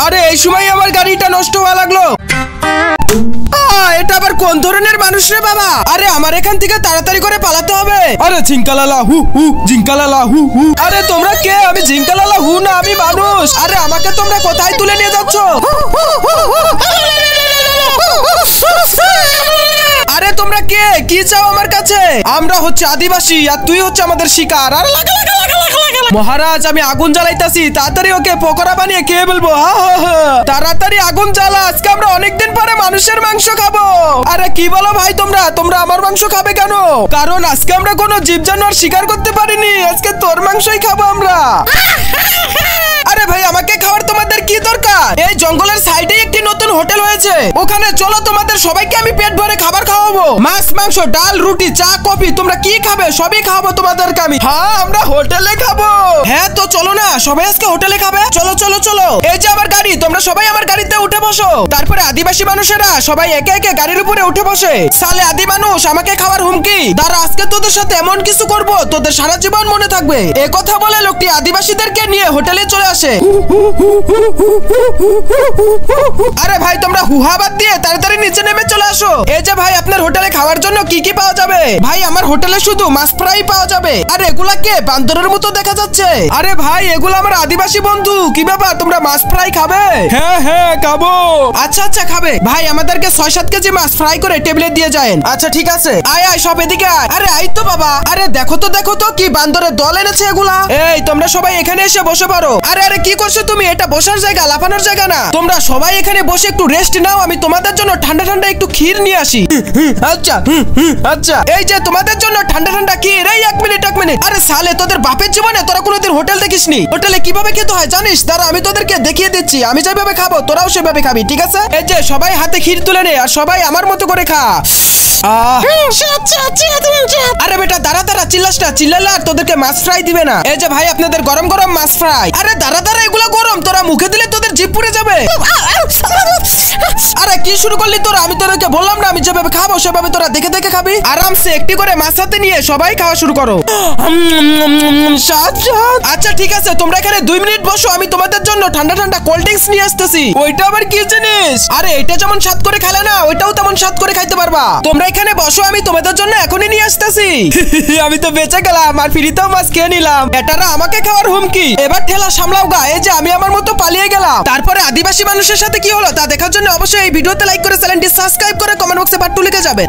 আরে এই সময় আমার গাড়িটা নষ্ট হওয়া লাগলো। এটা আবার কোন ধরনের মানুষ রে বাবা? আরে আমার এখান থেকে তাড়াতাড়ি করে পালাতে হবে। আরে ঝিঙ্কালালা হু হু, ঝিঙ্কালালা হু হু। আরে তোমরা কে? আমি ঝিঙ্কালালা হু না, আমি মানুষ। আরে আমাকে তোমরা কোথায় তুলে নিয়ে যাচ্ছ? আরে তোমরা কে? কি চাও আমার কাছে? আমরা হচ্ছে আদিবাসী আর তুই হচ্ছে আমাদের শিকার। আর মহারাজ আমি আগুন জ্বালাইতাছি, তাড়াতাড়ি ওকে পকোড়া বানিয়ে খেয়ে ফেলবো। তাড়াতাড়ি আগুন জ্বালা, আজকে আমরা অনেকদিন পরে মানুষের মাংস খাবো। আরে কি বলো ভাই তোমরা আমার মাংস খাবে কেন? কারণ আজকে আমরা কোনো জীব জানোয়ার শিকার করতে পারিনি, আজকে তোর মাংসই খাবো আমরা। আরে ভাই আমাকে খাওয়ার তোমাদের কি দরকার? এই জঙ্গলের সাইডে একটি নতুন হোটেল হয়েছে, ওখানে চলো তোমাদের সবাইকে আমি পেট ভরে খাবার খাওয়াবো। মাছ, মাংস, ডাল, রুটি, চা, কফি, তোমরা কি খাবে সবই খাওয়াবো তোমাদেরকে আমি। হ্যাঁ আমরা হোটেলে খাবো। হ্যাঁ তো চলো না, সবাই আজকে হোটেলে খাবে। চলো চলো চলো, এই যে আমার গাড়ি, তোমরা সবাই আমার গাড়িতে উঠে বসো। তারপরে আদিবাসী মানুষেরা সবাই একে একে গাড়ির উপরে উঠে বসে। সালে আদি মানুষ আমাকে খাওয়ার হুমকি। তারা আজকে তোদের সাথে এমন কিছু করব তোদের সারা জীবন মনে থাকবে। এ কথা বলে লোকটি আদিবাসীদেরকে নিয়ে হোটেলে চলে আসে। আরে ভাই তোমরা হুহা বাদ দিয়ে তাড়াতাড়ি নিচে নেমে চলে আসো। এই যে ভাই আপনার হোটেলে খাওয়ার জন্য কি কি পাওয়া যাবে? ভাই আমার হোটেলে শুধু মাছ ফ্রাই পাওয়া যাবে। আরে এগুলা কে? বান্দরের মতো দেখা যাচ্ছে। আরে ভাই এগুলো আমার আদিবাসী বন্ধু। কি ব্যাপার, তোমরা মাছ ফ্রাই খাবে? হ্যাঁ হ্যাঁ খাবো। আচ্ছা আচ্ছা খাবে। ভাই আমাদেরকে 6-7 কেজি মাছ ফ্রাই করে টেবিলে দিয়ে যায়। আচ্ছা ঠিক আছে, আয় আয় সব এদিকে আয়। আরে আই তো বাবা। আরে দেখো তো কি বান্দরের দল এনেছে এগুলা। এই তোমরা সবাই এখানে এসে বসে পারো। আরে আরে কি করছো তুমি? এটা বসার জায়গা, লাফানোর জায়গা না। তোমরা সবাই এখানে বসে একটু রেস্ট নাও, আমি তোমাদের জন্য ঠান্ডা ঠান্ডা একটু ক্ষীর নিয়ে আসি। আচ্ছা আচ্ছা এই যে তোমাদের জন্য ঠান্ডা ঠান্ডা ক্ষীর। এই এক মিনিট। আরে সালে তোদের বাপের জীবনে তোরা কোনোদিন হোটেল দেখিসনি? হোটেলে কিভাবে খেতে হয় জানিস? দাঁড়া আমি তোদেরকে দেখিয়ে দিচ্ছি। আমি যেভাবে খাবো তোরাও সেভাবে খাবি, ঠিক আছে? এই যে সবাই হাতে ক্ষীর তুলে নে আর সবাই আমার মতো করে খা। আরে বেটা দাঁড়া চিল্লাস না, চিল্লালে আর তোদেরকে মাছ ফ্রাই দিবে না। এই যে ভাই আপনাদের গরম গরম মাছ ফ্রাই। আরে দাঁড়া এগুলো গরম, তোরা মুখে দিলে তোদের জিভ পুড়ে যাবে। আরে কি শুরু করলি তোরা? আমি তোদেরকে বললাম না আমি যেভাবে খাবো সেভাবে তোরা দেখে দেখে খাবি। আরামসে একটি করে মাছ হাতে নিয়ে সবাই খাওয়া শুরু করো। আচ্ছা ঠিক আছে, তোমরা এখানে 2 মিনিট বসো, আমি তোমাদের জন্য ঠান্ডা ঠান্ডা কোল্ড ড্রিঙ্কস নিয়ে আসতেছি। ওইটা আবার কি জিনিস? আরে এটা যেমন স্বাদ করে খেলে না, ওইটাও তেমন স্বাদ করে খাইতে পারবা। তোমরা এখানে বসো, আমি তোমাদের জন্য এখনই নিয়ে আসতেছি। আমি তো বেঁচে গেলাম আর ফ্রিতেও মাছ খেয়ে নিলাম। এটারা আমাকে খাওয়ার হুমকি। এবার ঠেলা সামলাও গা। এই যে আমি আমার মতো পালিয়ে গেলাম। তারপরে আদিবাসী মানুষের সাথে কি হলো তা দেখার জন্য অবশ্যই এই ভিডিওতে লাইক করে চ্যানেলটি সাবস্ক্রাইব করে কমেন্ট বক্সে পার্ট 2 লিখে যাবেন।